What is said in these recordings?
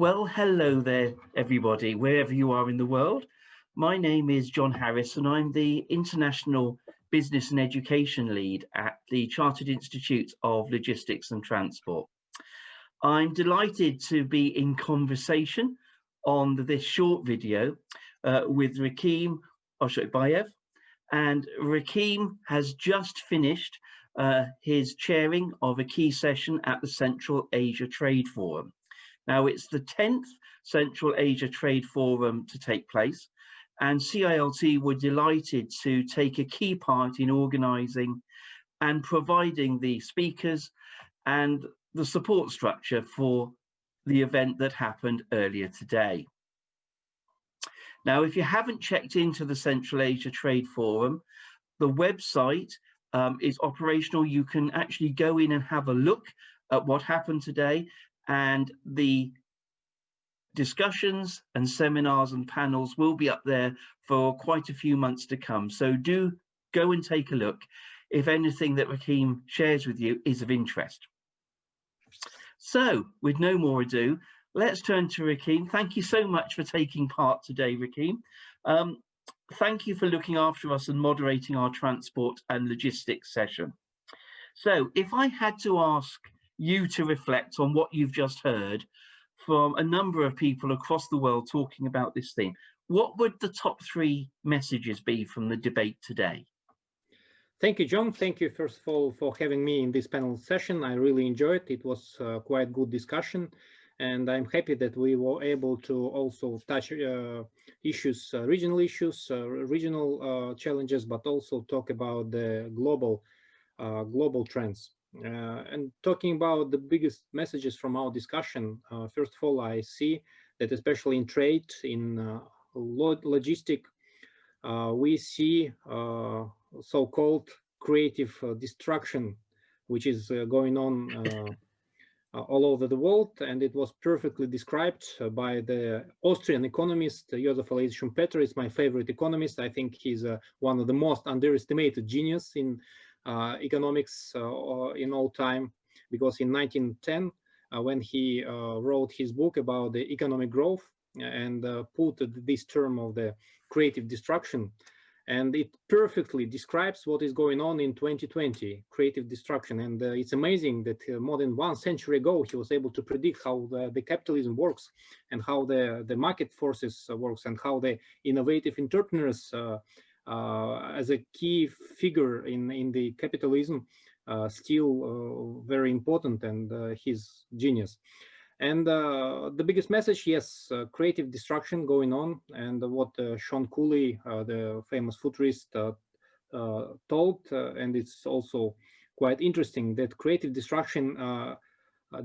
Well, hello there, everybody, wherever you are in the world. My name is Jon Harris, and I'm the International Business and Education Lead at the Chartered Institute of Logistics and Transport. I'm delighted to be in conversation on this short video with Rakhim Oshakbayev. And Rakhim has just finished his chairing of a key session at the Central Asia Trade Forum. Now, it's the 10th Central Asia Trade Forum to take place, and CILT were delighted to take a key part in organising and providing the speakers and the support structure for the event that happened earlier today. Now, if you haven't checked into the Central Asia Trade Forum, the website is operational. You can actually go in and have a look at what happened today, and the discussions and seminars and panels will be up there for quite a few months to come. So do go and take a look if anything that Rakhim shares with you is of interest. So with no more ado, let's turn to Rakhim. Thank you so much for taking part today, Rakhim. Thank you for looking after us and moderating our transport and logistics session. So if I had to ask you to reflect on what you've just heard from a number of people across the world talking about this theme, what would the top 3 messages be from the debate today? Thank you, John. Thank you, first of all, for having me in this panel session. I really enjoyed it. It was quite good discussion, and I'm happy that we were able to also touch issues, regional challenges, but also talk about the global trends. And talking about the biggest messages from our discussion, first of all, I see that especially in trade, in logistics, we see so-called creative destruction, which is going on all over the world, and it was perfectly described by the Austrian economist Joseph Alois Schumpeter. Is my favorite economist. I think he's one of the most underestimated genius in economics in all time, because in 1910, when he wrote his book about the economic growth and put this term of the creative destruction, and it perfectly describes what is going on in 2020, creative destruction. And it's amazing that more than 1 century ago, he was able to predict how the capitalism works and how the market forces works and how the innovative entrepreneurs as a key figure in the capitalism still very important, and his genius. And the biggest message, yes, creative destruction going on, and what Sean Cooley, the famous futurist, told, and it's also quite interesting that creative destruction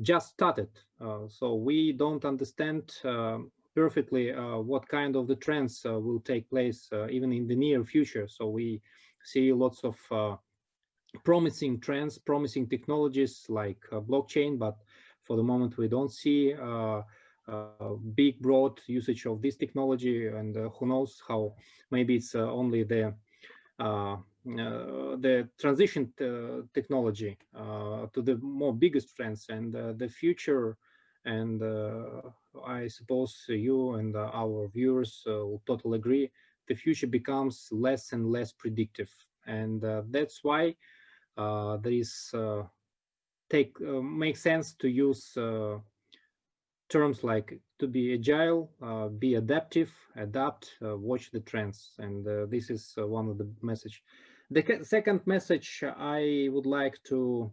just started. So we don't understand perfectly what kind of the trends will take place even in the near future. So we see lots of promising trends, promising technologies like blockchain, but for the moment we don't see big broad usage of this technology, and who knows how maybe it's only the transition technology to the more biggest trends, and the future. And I suppose you and our viewers will totally agree, the future becomes less and less predictive, and that's why there is makes sense to use terms like to be agile, be adaptive, adapt, watch the trends, and this is one of the message. The second message I would like to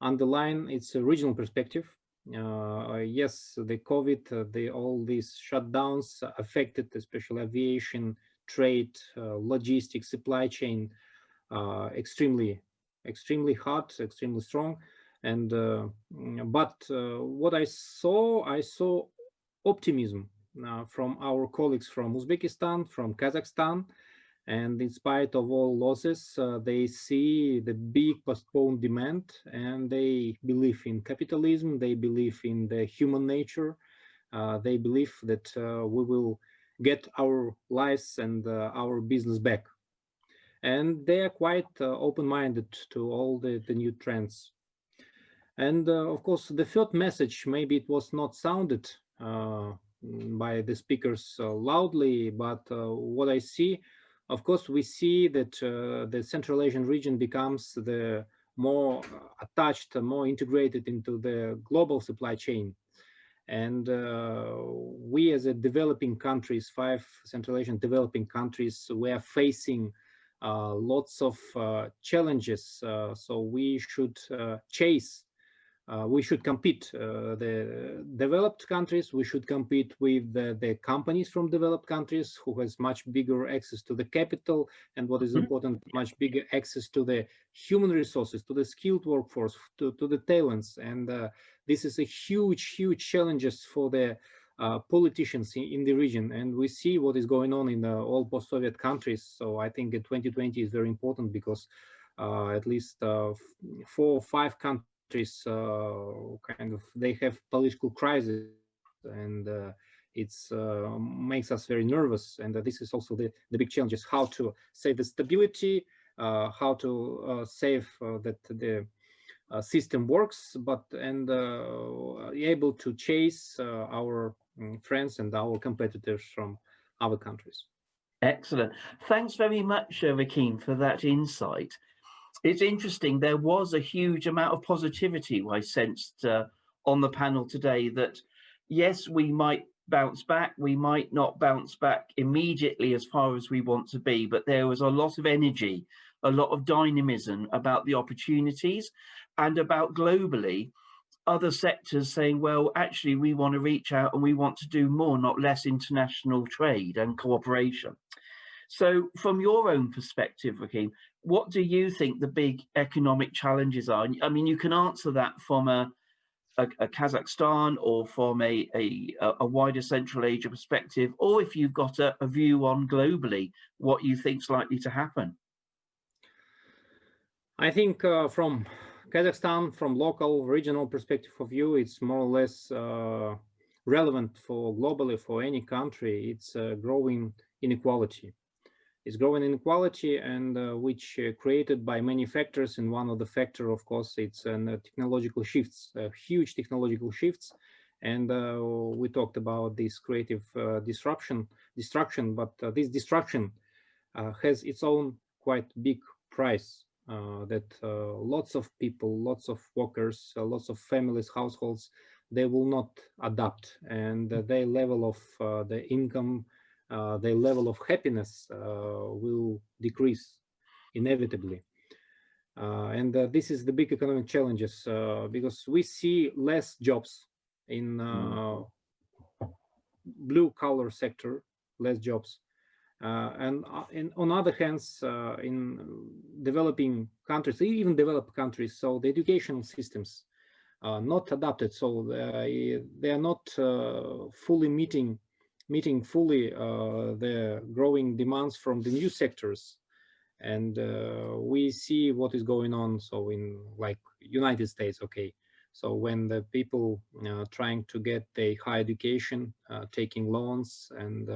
underline, it's a regional perspective. Yes, the COVID, all these shutdowns affected especially aviation, trade, logistics, supply chain extremely hard, extremely strong. And but what I saw optimism from our colleagues from Uzbekistan, from Kazakhstan, and in spite of all losses, they see the big postponed demand, and they believe in capitalism, they believe in the human nature, they believe that we will get our lives and our business back. And they are quite open-minded to all the new trends. And of course, the third message, maybe it was not sounded by the speakers loudly, but what I see, of course, we see that the Central Asian region becomes the more attached, more integrated into the global supply chain. And we as a developing countries, 5 Central Asian developing countries, we are facing lots of challenges. So we should chase we should compete. The developed countries, we should compete with the companies from developed countries who has much bigger access to the capital, and what is important, much bigger access to the human resources, to the skilled workforce, to the talents. And this is a huge challenges for the politicians in the region. And we see what is going on in all post-Soviet countries. So I think that 2020 is very important because at least 4 or 5 countries kind of they have political crisis, and it's makes us very nervous. And this is also the big challenges: how to save the stability, how to save that the system works, but and able to chase our friends and our competitors from other countries. Excellent. Thanks very much, Rakhim, for that insight. It's interesting, there was a huge amount of positivity I sensed on the panel today, that yes, we might bounce back, we might not bounce back immediately as far as we want to be, but there was a lot of energy, a lot of dynamism about the opportunities, and about globally other sectors saying, well, actually, we want to reach out and we want to do more, not less, international trade and cooperation. So from your own perspective, Rakhim, what do you think the big economic challenges are? I mean, you can answer that from a Kazakhstan or from a wider Central Asia perspective, or if you've got a view on globally, what you think is likely to happen. I think from Kazakhstan, from local, regional perspective of view, it's more or less relevant for globally for any country. It's growing inequality. It's growing inequality, and which created by many factors. And one of the factor, of course, it's technological shifts, huge technological shifts. And we talked about this creative destruction, but this destruction has its own quite big price. That lots of people, lots of workers, lots of families, households, they will not adapt, and their level of the income, their level of happiness will decrease inevitably. And this is the big economic challenges, because we see less jobs in blue collar sector, less jobs. And on other hands, in developing countries, even developed countries, so the educational systems are not adapted, so they are not fully meeting fully the growing demands from the new sectors. And we see what is going on. So in like United States, okay, so when the people trying to get a high education, taking loans, and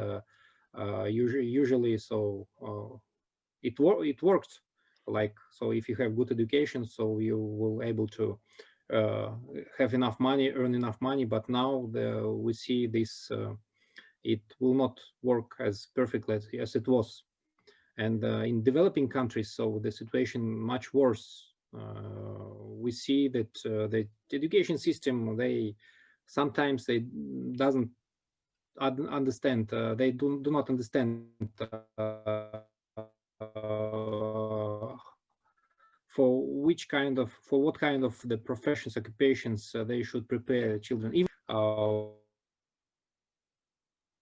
usually so it worked, like, so if you have good education, so you will able to have enough money, earn enough money. But now we see this it will not work as perfectly as it was. And in developing countries, so the situation much worse. We see that the education system, they sometimes they doesn't understand, they do not understand for what kind of the professions, occupations they should prepare children, even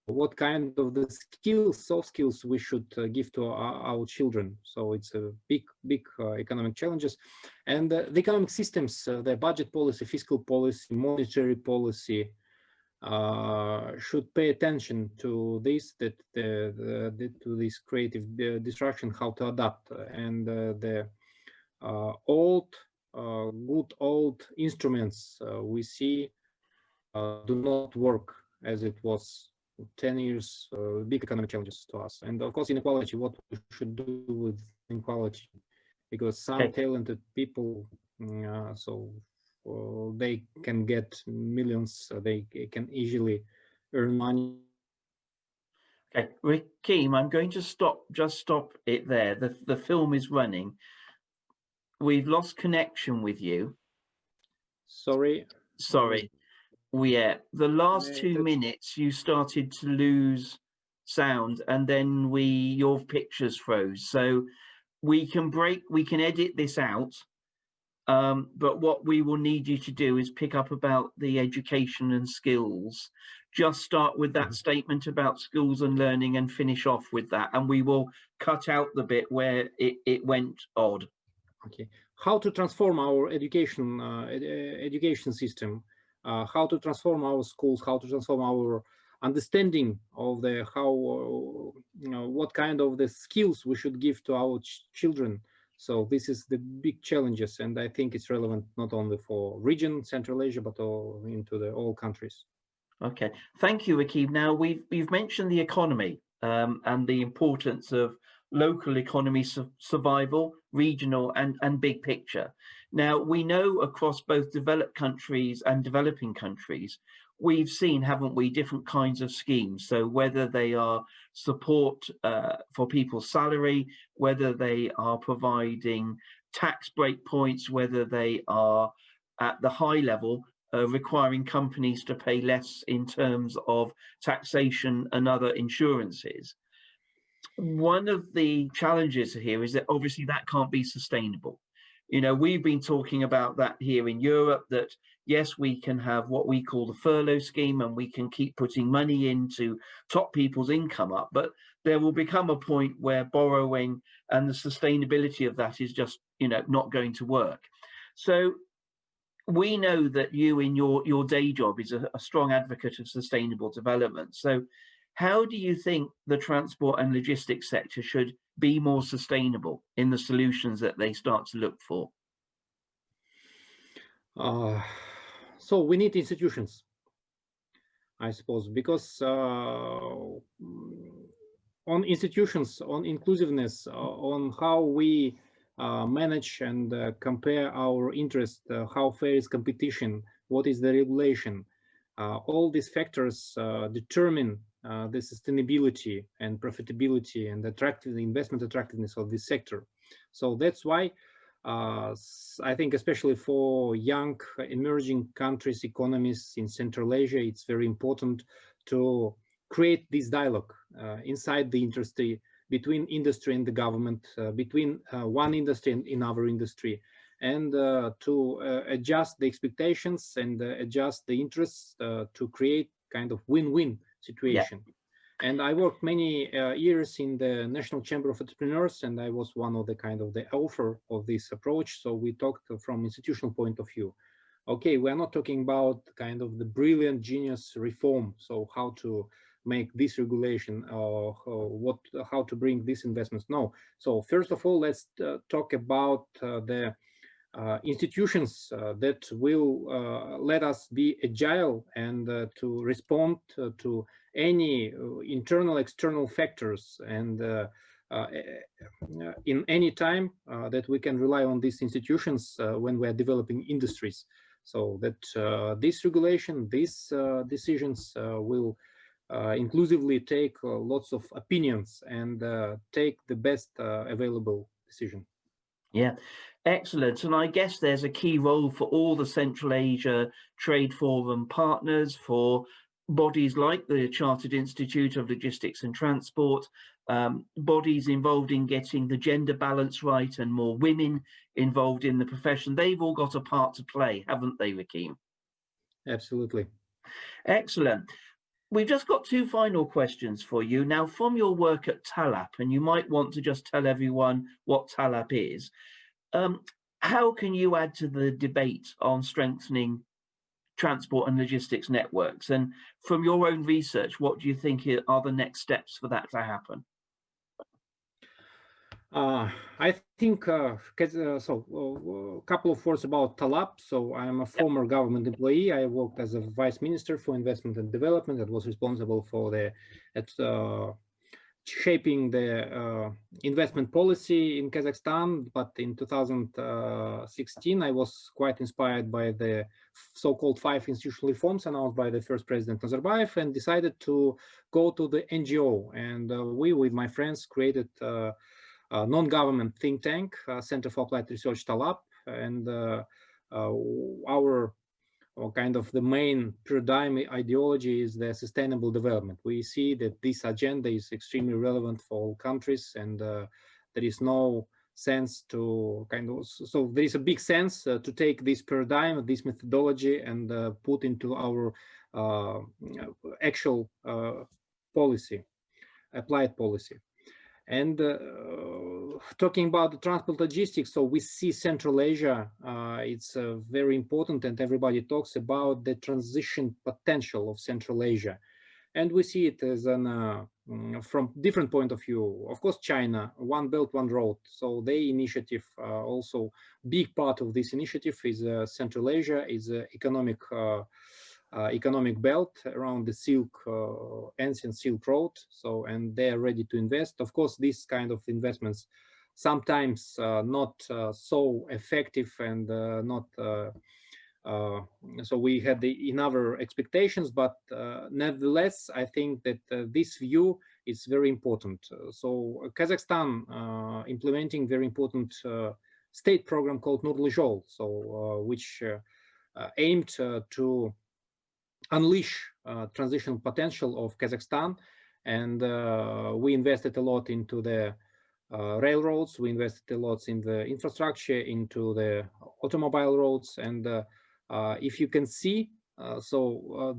what kind of the skills, soft skills we should give to our children. So it's a big economic challenges. And the economic systems, the budget policy, fiscal policy, monetary policy, should pay attention to this, that to this creative destruction, how to adapt. And the good old instruments we see do not work as it was 10 years. Big economic challenges to us. And of course, inequality, what we should do with inequality, because some talented people, so they can get millions, they can easily earn money. Okay, Rakhim, I'm going to just stop it there. The film is running. We've lost connection with you. Sorry. Sorry. Yeah, the last 2 minutes you started to lose sound, and then your pictures froze. So we can edit this out. But what we will need you to do is pick up about the education and skills. Just start with that statement about schools and learning and finish off with that. And we will cut out the bit where it went odd. Okay. How to transform our education system, how to transform our schools, how to transform our understanding of the what kind of the skills we should give to our children. So this is the big challenges, and I think it's relevant not only for region Central Asia but into all countries. Okay, thank you, Rakhim. Now we've mentioned the economy and the importance of local economy survival, regional and big picture. Now we know across both developed countries and developing countries, we've seen, haven't we, different kinds of schemes. So whether they are support for people's salary, whether they are providing tax break points, whether they are at the high level requiring companies to pay less in terms of taxation and other insurances. One of the challenges here is that obviously that can't be sustainable. You know, we've been talking about that here in Europe, that yes, we can have what we call the furlough scheme and we can keep putting money into top people's income up, but there will become a point where borrowing and the sustainability of that is just, you know, not going to work. So we know that you in your day job is a strong advocate of sustainable development. So how do you think the transport and logistics sector should be more sustainable in the solutions that they start to look for? So we need institutions, I suppose, because on institutions, on inclusiveness, on how we manage and compare our interest, how fair is competition, what is the regulation, all these factors determine the sustainability and profitability and investment attractiveness of this sector. So that's why I think especially for young emerging countries, economies in Central Asia, it's very important to create this dialogue inside the industry, between industry and the government, between one industry and another industry, and to adjust the expectations and adjust the interests to create kind of win-win situation. Yeah. And I worked many years in the National Chamber of Entrepreneurs, and I was one of the kind of the author of this approach. So we talked from institutional point of view. Okay, we're not talking about kind of the brilliant genius reform. So how to make this regulation or how to bring these investments. No. So first of all, let's talk about the institutions that will let us be agile and to respond to any internal, external factors, and in any time that we can rely on these institutions when we are developing industries. So that this regulation, these decisions will inclusively take lots of opinions and take the best available decision. Yeah, excellent. And I guess there's a key role for all the Central Asia Trade Forum partners, for bodies like the Chartered Institute of Logistics and Transport, bodies involved in getting the gender balance right and more women involved in the profession. They've all got a part to play, haven't they, Rakhim? Absolutely. Excellent. We've just got two final questions for you. Now, from your work at TALAP, and you might want to just tell everyone what TALAP is, how can you add to the debate on strengthening transport and logistics networks? And from your own research, what do you think are the next steps for that to happen? I think a couple of words about TALAP. So I am a former government employee. I worked as a vice minister for investment and development that was responsible for the shaping the investment policy in Kazakhstan. But in 2016, I was quite inspired by the so-called 5 institutional reforms announced by the first President Nazarbayev, and decided to go to the NGO. And we, with my friends, created a non-government think tank, Center for Applied Research, TALAP, and our kind of the main paradigm ideology is the sustainable development. We see that this agenda is extremely relevant for all countries, and there is no sense to so there is a big sense to take this paradigm, this methodology, and put into our actual policy, applied policy. And talking about the transport logistics, so we see Central Asia, it's very important, and everybody talks about the transition potential of Central Asia. And we see it as an, from different point of view. Of course, China, One Belt, One Road. So their initiative, also big part of this initiative is Central Asia, is economic belt around the ancient Silk Road. So, and they are ready to invest. Of course, this kind of investments sometimes not so effective, and not so we had in our expectations, but nevertheless, I think that this view is very important. So Kazakhstan implementing very important state program called Nurly Zhol, so which aimed to unleash transitional potential of Kazakhstan. And we invested a lot into the railroads, we invested a lot in the infrastructure, into the automobile roads. And if you can see,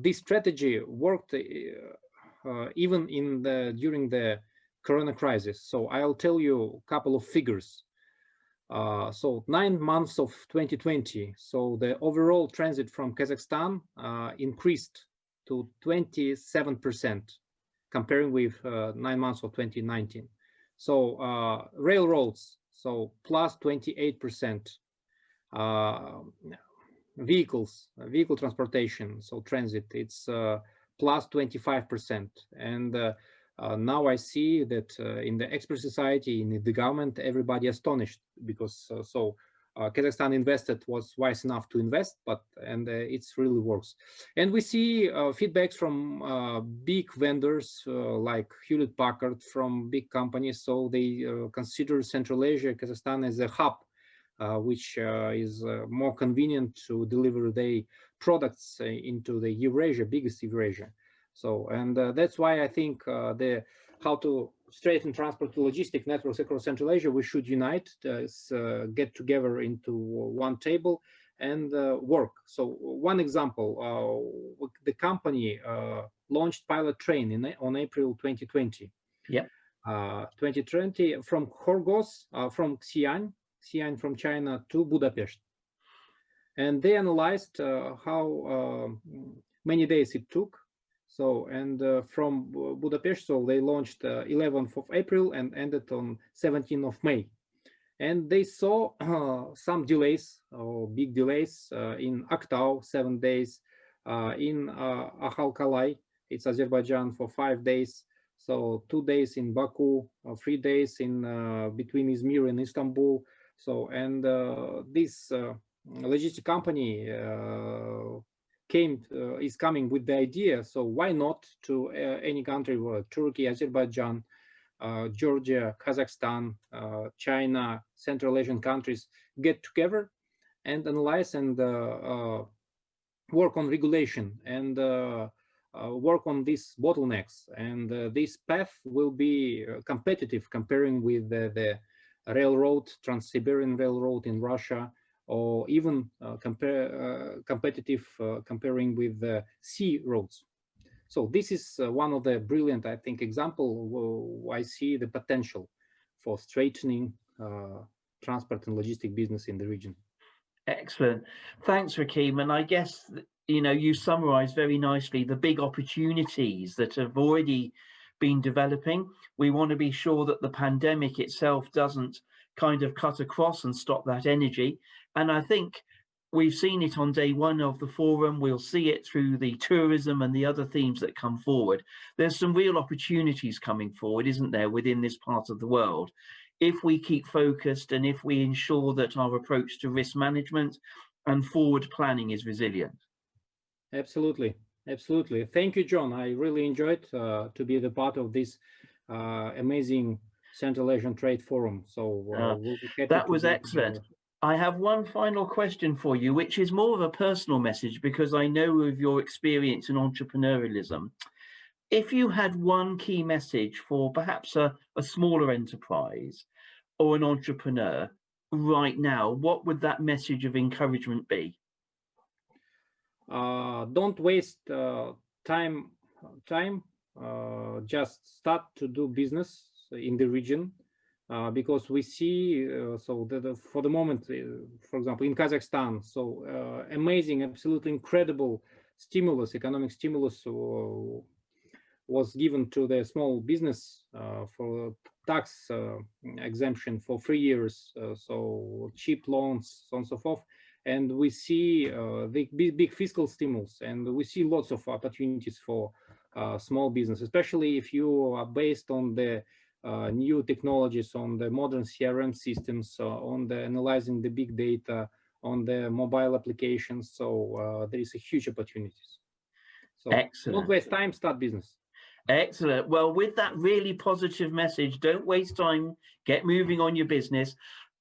this strategy worked even during the Corona crisis. So I'll tell you a couple of figures. So 9 months of 2020, so the overall transit from Kazakhstan increased to 27%, comparing with 9 months of 2019. So railroads, so plus 28%. Vehicle transportation, so transit, it's plus 25%. And now I see that in the expert society, in the government, everybody astonished, because Kazakhstan invested, was wise enough to invest, and it really works. And we see feedbacks from big vendors like Hewlett-Packard, from big companies. So they consider Central Asia, Kazakhstan, as a hub, which is more convenient to deliver their products into the Eurasia, biggest Eurasia. So, and that's why I think how to straighten transport to logistic networks across Central Asia, we should unite, get together into one table and work. So one example, the company launched pilot train on April 2020. Yeah. 2020 from Khorgos, from Xi'an from China to Budapest. And they analyzed how many days it took. So, and from Budapest, so they launched 11th of April and ended on 17th of May. And they saw some delays, or big delays, in Aktau, 7 days, in Akhalkalay, it's Azerbaijan, for 5 days. So 2 days in Baku, 3 days in between Izmir and Istanbul. So, and this logistic company is coming with the idea, so why not to any country, Turkey, Azerbaijan, Georgia, Kazakhstan, China, Central Asian countries, get together and analyze and work on regulation and work on these bottlenecks. And this path will be competitive, comparing with the railroad, Trans-Siberian Railroad in Russia, or even competitive comparing with the sea roads. So this is one of the brilliant, I think, example I see the potential for straightening transport and logistic business in the region. Excellent. Thanks, Rakhim. And I guess, you know, you summarized very nicely the big opportunities that have already been developing. We want to be sure that the pandemic itself doesn't kind of cut across and stop that energy. And I think We've seen it on day one of the forum. We'll see it through the tourism and the other themes that come forward. There's some real opportunities coming forward, isn't there, within this part of the world, if we keep focused and if we ensure that our approach to risk management and forward planning is resilient. Absolutely. Absolutely. Thank you, John. I really enjoyed to be the part of this amazing Central Asian Trade Forum. So we'll be happy that to was be excellent. I have one final question for you, which is more of a personal message because I know of your experience in entrepreneurialism. If you had one key message for perhaps a smaller enterprise or an entrepreneur right now, what would that message of encouragement be? Don't waste time. Just start to do business in the region. Because we see, so for the moment, for example, in Kazakhstan, so amazing, absolutely incredible stimulus, economic stimulus was given to the small business for tax exemption for 3 years, so cheap loans, so on and so forth. And we see the big fiscal stimulus, and we see lots of opportunities for small business, especially if you are based on the new technologies, on the modern CRM systems, on the analyzing the big data, on the mobile applications. So there is a huge opportunities. So excellent. Don't waste time, start business. Excellent. Well, with that really positive message, don't waste time, get moving on your business.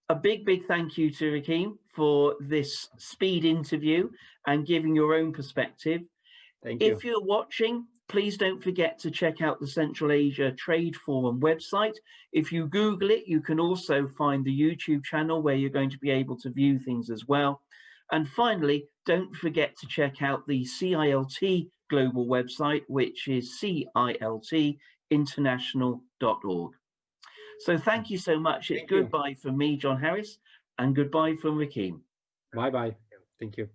A big thank you to Rakhim for this speed interview and giving your own perspective. Thank you. If you're watching, please don't forget to check out the Central Asia Trade Forum website. If you Google it, you can also find the YouTube channel where you're going to be able to view things as well. And finally, don't forget to check out the CILT global website, which is ciltinternational.org. So thank you so much. It's goodbye from me, Jon Harris, and goodbye from Rakhim. Bye-bye. Thank you.